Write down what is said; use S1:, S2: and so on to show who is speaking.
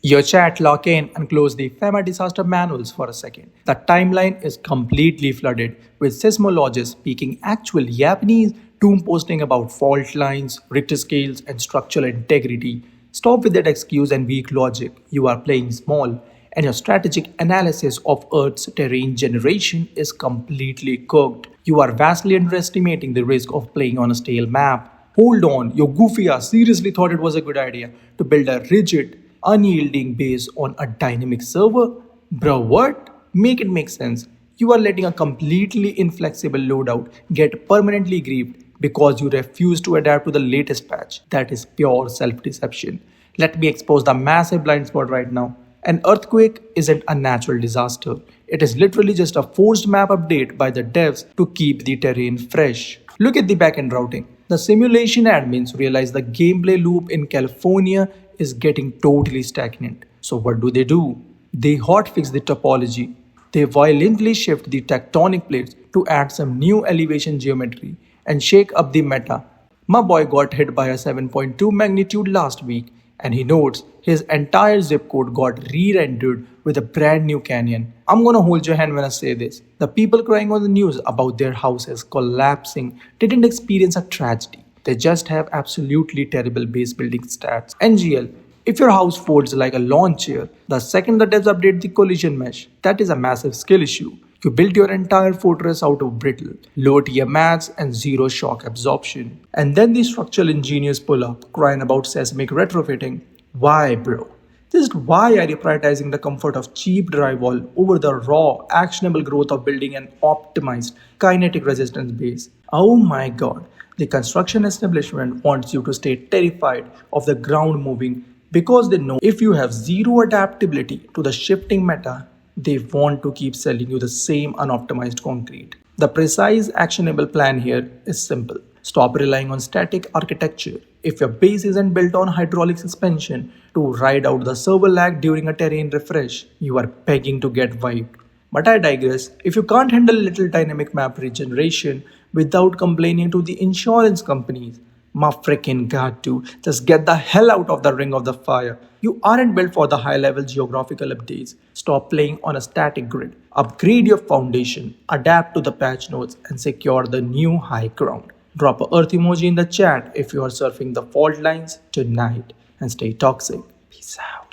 S1: Your chat lock in and close the FEMA disaster manuals for a second. The timeline is completely flooded with seismologists speaking actual Japanese, Doom posting about fault lines, Richter scales, and structural integrity. Stop with that excuse and weak logic. You are playing small, and your strategic analysis of Earth's terrain generation is completely cooked. You are vastly underestimating the risk of playing on a stale map. Hold on, your goofy ass seriously thought it was a good idea to build a rigid, unyielding base on a dynamic server? Bro, what? Make it make sense. You are letting a completely inflexible loadout get permanently grieved because you refuse to adapt to the latest patch. That is pure self deception. Let me expose the massive blind spot right now. An earthquake isn't a natural disaster. It is literally just a forced map update by the devs to keep the terrain fresh. Look at the backend routing. The simulation admins realize the gameplay loop in California is getting totally stagnant. So what do? They hotfix the topology. They violently shift the tectonic plates to add some new elevation geometry and shake up the meta. My boy got hit by a 7.2 magnitude last week, and he notes his entire zip code got re-rendered with a brand new canyon. I'm gonna hold your hand when I say this. The people crying on the news about their houses collapsing didn't experience a tragedy. They just have absolutely terrible base building stats. NGL, if your house folds like a lawn chair, the second the devs update the collision mesh, that is a massive skill issue. You built your entire fortress out of brittle, low tier mats, and zero shock absorption. And then the structural engineers pull up, crying about seismic retrofitting. Why, bro? Just why are you prioritizing the comfort of cheap drywall over the raw, actionable growth of building an optimized kinetic resistance base? Oh my god, the construction establishment wants you to stay terrified of the ground moving because they know if you have zero adaptability to the shifting meta, they want to keep selling you the same unoptimized concrete. The precise actionable plan here is simple. Stop relying on static architecture. If your base isn't built on hydraulic suspension to ride out the server lag during a terrain refresh, you are begging to get wiped. But I digress. If you can't handle little dynamic map regeneration without complaining to the insurance companies, my freaking god, to just get the hell out of the ring of the fire. You aren't built for the high level geographical updates. Stop playing on a static grid. Upgrade your foundation, adapt to the patch notes, and secure the new high ground. Drop a earth emoji in the chat if you are surfing the fault lines tonight, and stay toxic. Peace out.